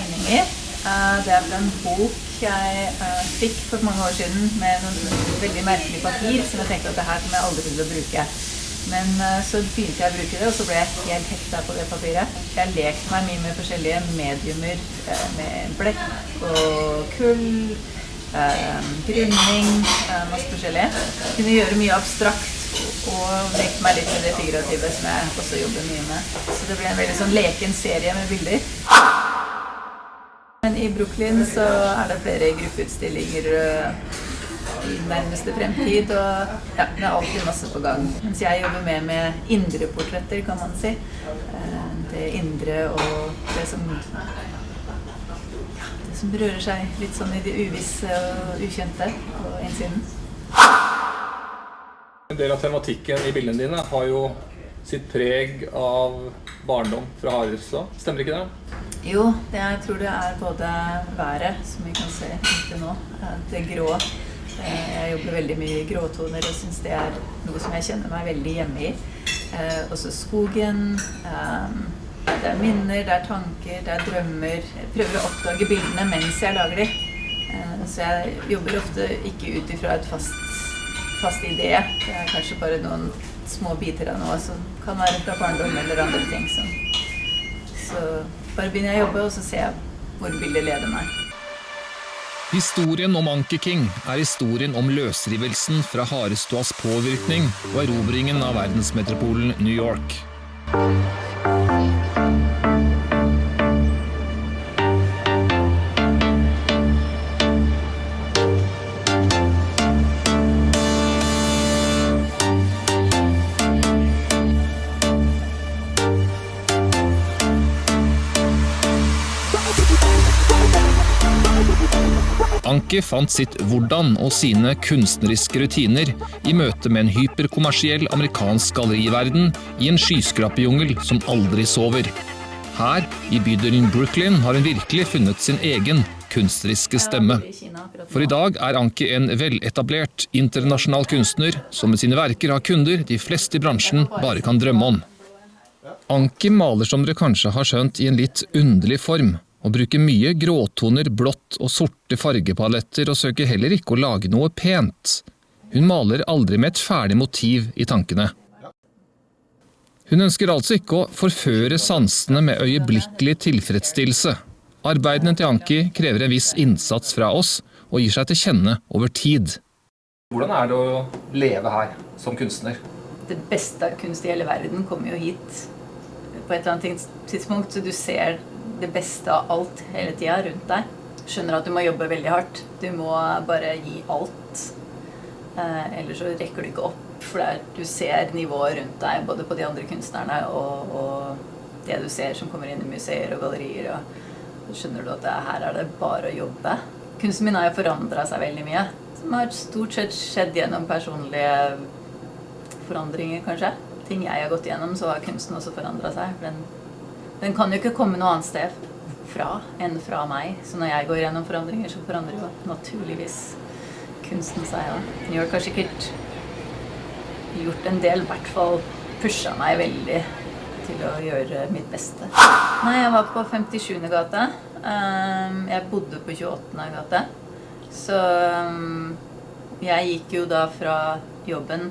tegninger. Det fra en bok jeg fikk for mange år siden med noen veldig merkelig papir som jeg tenkte at det her kommer jeg aldri til å bruke. Men så begynte jeg å bruke det, og så ble jeg helt hekta på det papiret. Jeg lekte meg mye med forskjellige mediumer, med blekk og kull, grunning, masse forskjellig. Jeg kunne gjøre mye abstrakt og lekte meg litt med det figurative som jeg også jobber mye med. Så det ble en veldig sånn leken serie med bilder. Men i Brooklyn så det flere gruppeutstillinger i nærmeste fremtid, og ja, det alltid masse på gang. Mens jeg jobber mer med indre portretter, kan man si. Det indre og det som berører seg litt sånn i det uvisse og ukjente på innsiden. En del av tematikken i bildene dine har jo sitt preg av barndom fra Harestad. Stemmer ikke det? Jo, jeg tror det både været, som vi kan se inntil nå, det grå. Jeg jobber veldig mye i gråtoner og synes det noe som jeg kjenner meg veldig hjemme i. Også skogen, det minner, det tanker, det drømmer. Jeg prøver å oppdage bildene mens jeg lager dem. Så jeg jobber ofte ikke ut ifra et fast idé. Det kanskje bare noen små biter av noe som kan være fra barndom eller andre ting. Så bare begynner jeg å jobbe, og så ser jeg hvor bildet leder meg. Historien om Anke King historien om løsrivelsen fra Harestads påvirkning og erobringen av verdensmetropolen New York. Anke fant sitt hvordan og sine kunstneriske rutiner i møte med en hyperkommersiell amerikansk galleriverden i en skyskrapejungel som aldri sover. Her, i bydelen Brooklyn, har hun virkelig funnet sin egen kunstneriske stemme. For i dag Anke en veletablert internasjonal kunstner som med sine verker har kunder de fleste i bransjen bare kan drømme om. Anke maler som dere kanskje har skjønt i en litt underlig form, og bruker mye gråtoner, blått og sorte fargepaletter og søker heller ikke å lage noe pent. Hun maler aldri med et ferdig motiv i tankene. Hun ønsker altså ikke å forføre sansene med øyeblikkelig tilfredsstillelse. Arbeidene til Anke krever en viss innsats fra oss og gir seg til kjenne over tid. Hvordan det å leve her som kunstner? Det beste av kunst i hele verden kommer jo hit på et eller annet tidspunkt, så du ser det beste av alt hele tiden rundt deg. Skjønner at du må jobbe veldig hardt. Du må bare gi alt. Ellers så rekker du ikke opp, for du ser nivået rundt deg, både på de andre kunstnerne og det du ser som kommer inn i museer og gallerier. Og så skjønner du at her det bare å jobbe. Kunsten min har jo forandret seg veldig mye, som har stort sett skjedd gjennom personlige forandringer, kanskje. Ting jeg har gått gjennom, så har kunsten også forandret seg. Den kan jo ikke komme noe annet sted enn fra meg. Så når jeg går gjennom forandringer, så forandrer jo naturligvis kunsten seg. Den har kanskje sikkert gjort en del, i hvert fall pushet meg veldig til å gjøre mitt beste. Nei, jeg var på 57. gate. Jeg bodde på 28. gate. Så jeg gikk jo da fra jobben.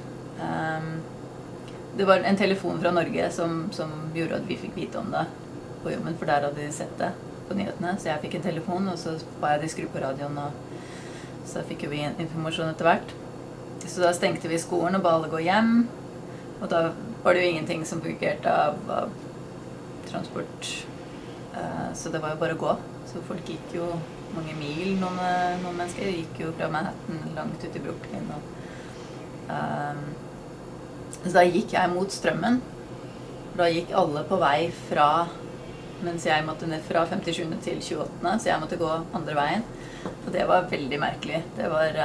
Det var en telefon fra Norge som gjorde at vi fikk vite om det på jobben, for der hadde de sett det på nyhetene. Så jeg fikk en telefon, og så ba jeg de skru på radioen, og så fikk vi informasjon etter hvert. Så da stengte vi skolen og ba alle gå hjem, og da var det jo ingenting som fungerte av transport. Så det var jo bare å gå. Så folk gikk jo mange mil, noen mennesker gikk jo fra Manhattan langt ut i Brooklyn. Så da gikk jeg mot strømmen. Da gikk alle på vei mens jeg måtte ned fra 57. til 28. Så jeg måtte gå andre veien. Og det var veldig merkelig. Det var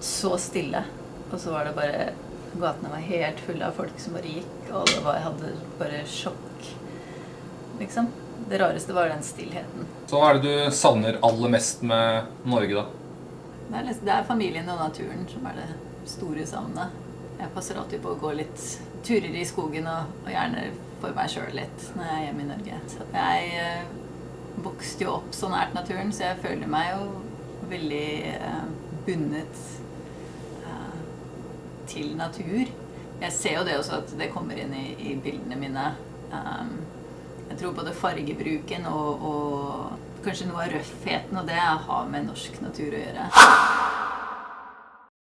så stille. Og så var det bare, gatene var helt fulle av folk som bare gikk. Og alle hadde bare sjokk. Liksom. Det rareste var den stillheten. Så hva det du savner aller mest med Norge da? Det familien og naturen som det store savnet. Jeg passer alltid på å gå litt turer i skogen og gjerne for meg selv litt når jeg hjemme i Norge. Så jeg vokste jo opp så nært naturen, så jeg føler meg jo veldig bundet til natur. Jeg ser jo det også at det kommer inn i bildene mine. Jeg tror både fargebruken og kanskje noe av røffheten, og det har med norsk natur å gjøre.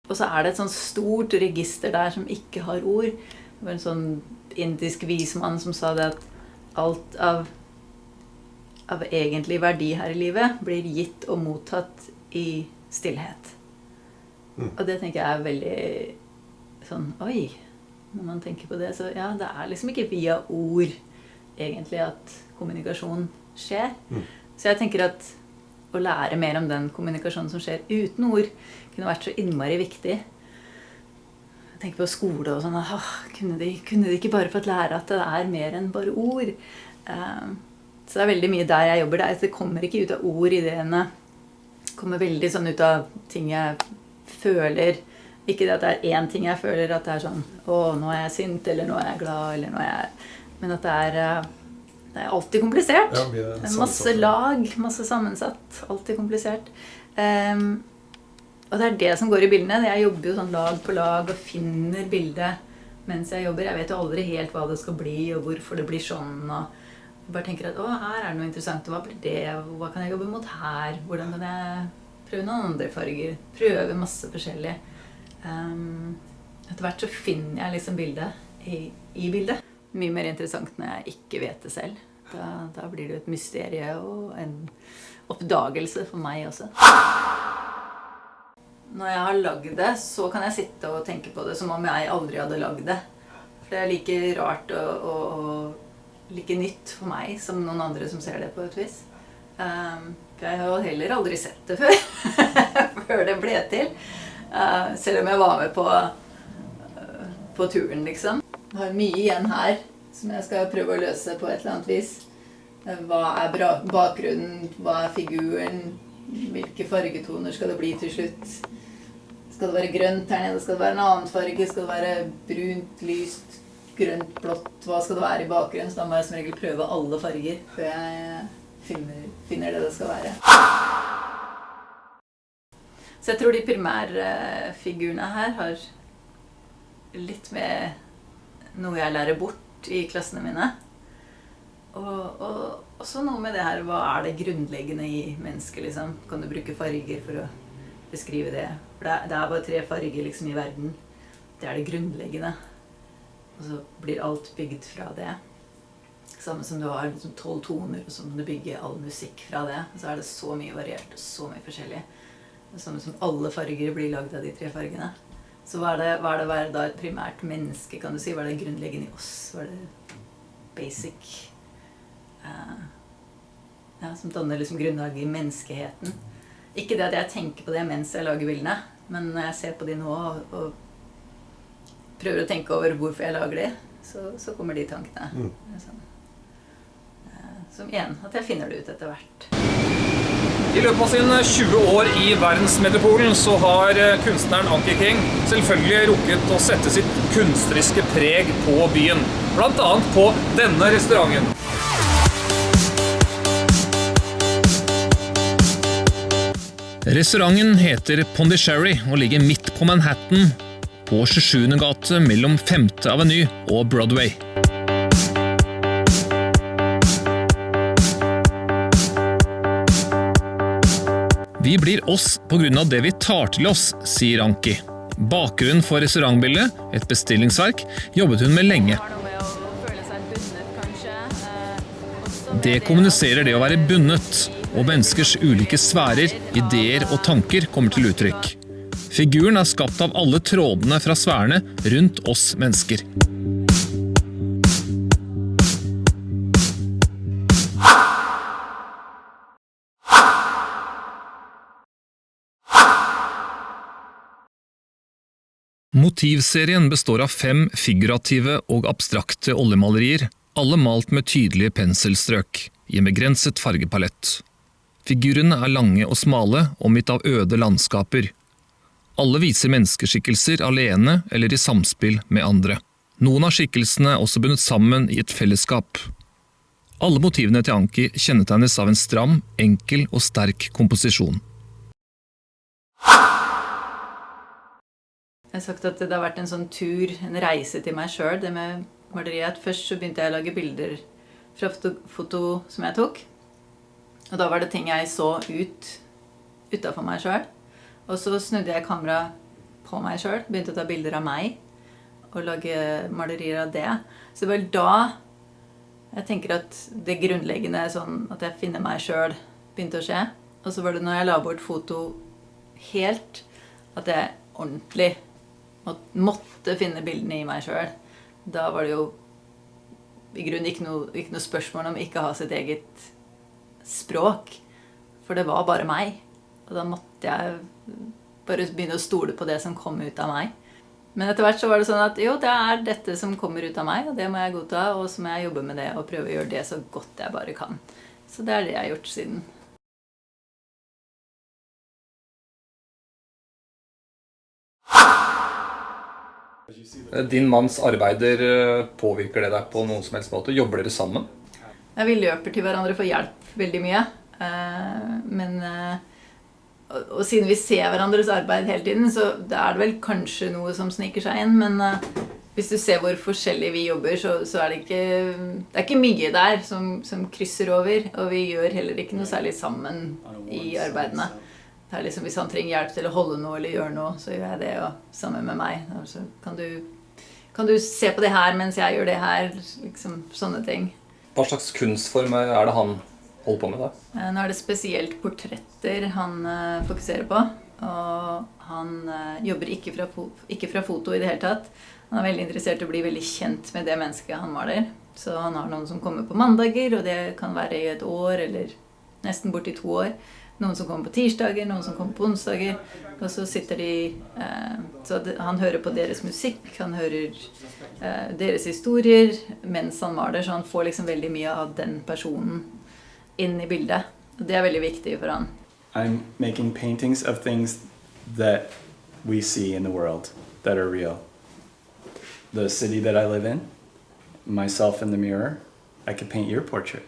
Og så det et sånn stort register der som ikke har ord. Det var en sånn indisk vismann som sa det at alt av egentlig verdi her i livet blir gitt og mottatt i stillhet. Og det tenker jeg veldig sånn, oi, når man tenker på det, så ja, det liksom ikke via ord egentlig at kommunikasjon skjer. Så jeg tenker at å lære mer om den kommunikasjonen som skjer uten ord kunne vært så innmari viktig. Jeg tenker på skole og sånn, kunne de ikke bare fått lære at det mer enn bare ord? Så det veldig mye der jeg jobber. Det kommer ikke ut av ord, ideene. Det kommer veldig sånn ut av ting jeg føler. Ikke det at det én ting jeg føler, at det sånn, nå jeg sint, eller nå jeg glad, eller nå jeg... Men at det alltid komplisert. Ja, det masse lag, masse sammensatt, alltid komplisert. Og det det som går i bildene. Jeg jobber jo sånn lag på lag og finner bildet mens jeg jobber. Jeg vet jo aldri helt hva det skal bli, og hvorfor det blir sånn. Og bare tenker at her det noe interessant, hva blir det? Hva kan jeg jobbe mot her? Hvordan kan jeg prøve noen andre farger? Prøve masse forskjellig. Etter hvert så finner jeg liksom bildet i bildet. Mye mer interessant når jeg ikke vet det selv. Da blir det et mysterie og en oppdagelse for meg også. Når jeg har laget det, så kan jeg sitte og tenke på det som om jeg aldri hadde laget det. For det like rart og like nytt for meg som noen andre som ser det på et vis. For jeg har jo heller aldri sett det før, før det ble til. Selv om jeg var med på turen, liksom. Jeg har mye igjen her som jeg skal prøve å løse på et eller annet vis. Hva bakgrunnen? Hva figuren? Hvilke fargetoner skal det bli til slutt? Skal det være grønt her nede? Skal det være en annen farge? Skal det være brunt, lyst, grønt, blått? Hva skal det være i bakgrunnen? Så da må jeg som regel prøve alle farger før jeg finner det skal være. Så jeg tror de primærfigurene her har litt med noe jeg lærer bort i klassene mine. Og så noe med det her, hva det grunnleggende i mennesket, liksom? Kan du bruke farger for å beskrive det? For det bare 3 farger liksom i verden. Det det grunnleggende. Og så blir alt bygd fra det. Samme som du har liksom 12 toner, og så må du bygge all musikk fra det. Og så det så mye variert og så mye forskjellig. Det samme som alle farger blir lagd av de 3 fargene. Så hva det være da et primært menneske, kan du si? Hva det grunnleggende i oss? Hva det basic? Som danner liksom grunnlaget i menneskeheten. Ikke det at jeg tenker på det mens jeg lager bildene, men når jeg ser på de nå og prøver å tenke over hvorfor jeg lager de, så kommer de tankene. Som igjen, at jeg finner det ut etter hvert. I løpet av sine 20 år i verdensmetropolen så har kunstneren Anki King selvfølgelig rukket å sette sitt kunstneriske preg på byen, blant annet på denne restauranten. Restauranten heter Pondicherry og ligger midt på Manhattan, på 27. gate mellom 5. Avenue og Broadway. Vi blir oss på grunn av det vi tar til oss, sier Anki. Bakgrunnen for restaurantbildet, et bestillingsverk, jobbet hun med lenge. Det kommuniserer det å være bundet, og menneskers ulike sfærer, ideer og tanker kommer til uttrykk. Figuren skapt av alle trådene fra sfærene rundt oss mennesker. Motivserien består av 5 figurative og abstrakte oljemalerier, alle malt med tydelige penselstrøk, i en begrenset fargepalett. Figurene lange og smale, omgitt av øde landskaper. Alle viser menneskeskikkelser alene eller i samspill med andre. Noen av skikkelsene også bundet sammen i et fellesskap. Alle motivene til Anki kjennetegnes av en stram, enkel og sterk komposisjon. Jeg har sagt at det har vært en sånn tur, en reise til meg selv, det med maleriet. Først så begynte jeg å lage bilder fra foto som jeg tok. Og da var det ting jeg så utenfor meg selv. Og så snudde jeg kamera på meg selv, begynte å ta bilder av meg, og lage malerier av det. Så det var da jeg tenker at det grunnleggende sånn at jeg finner meg selv begynte å skje. Og så var det når jeg la bort foto helt, at jeg ordentlig måtte finne bildene i meg selv. Da var det jo i grunnen ikke noe spørsmål om ikke ha sitt eget språk. For det var bare meg. Og da måtte jeg bare begynne å stole på det som kom ut av meg. Men etter hvert så var det sånn at jo, det er dette som kommer ut av meg, og det må jeg godta, og så må jeg jobbe med det og prøve å gjøre det så godt jeg bare kan. Så det er det jeg har gjort siden. Din manns arbeider, påvirker det deg på noen som helst måte? Jobber dere sammen? Vi løper til hverandre for hjelp veldig mye. Og siden vi ser hverandres arbeid hele tiden, så det er det vel kanskje noe som sniker seg inn. Men hvis du ser hvor forskjellig vi jobber, så er det ikke mye der som krysser over. Og vi gjør heller ikke noe særlig sammen i arbeidene. Det er liksom, hvis han trenger hjelp til å holde noe eller gjøre noe, så gjør jeg det jo sammen med meg. Altså, kan du se på det her mens jeg gjør det her? Liksom, sånne ting. Hva slags kunstform er det han holder på med da? Nå er det spesielt portretter han fokuserer på. Og han jobber ikke fra foto i det hele tatt. Han er veldig interessert i å bli veldig kjent med det mennesket han maler. Så han har noen som kommer på mandager, og det kan være i et år eller nesten bort i 2 år. Noen som kommer på tirsdager, noen som kommer på onsdager. Og så sitter de... Så han hører på deres musikk, han hører deres historier mens han maler, så han får liksom veldig mye av den personen inn i bildet. Og det er veldig viktig for han. I'm making paintings of things that we see in the world that are real. The city that I live in, myself in the mirror, I could paint your portrait.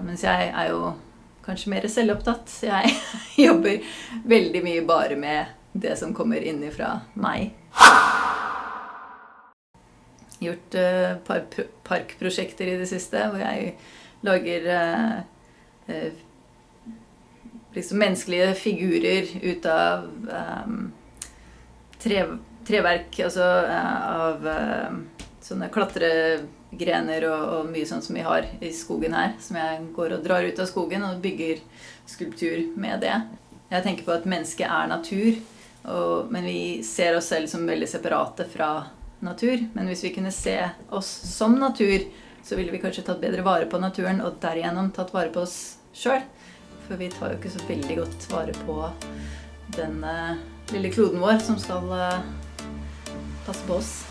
Mens jeg er jo kanskje mer selvopptatt. Jeg jobber veldig mye bare med det som kommer innifra meg. Jeg har gjort et par parkprosjekter i det siste, hvor jeg lager liksom menneskelige figurer ut av treverk, altså av sånne klatregrener og mye sånt som vi har i skogen her, som jeg går og drar ut av skogen og bygger skulptur med det. Jeg tenker på at mennesket er natur, men vi ser oss selv som veldig separate fra natur. Men hvis vi kunne se oss som natur, så ville vi kanskje tatt bedre vare på naturen, og derigjennom tatt vare på oss selv. For vi tar jo ikke så veldig godt vare på den lille kloden vår som skal passe på oss.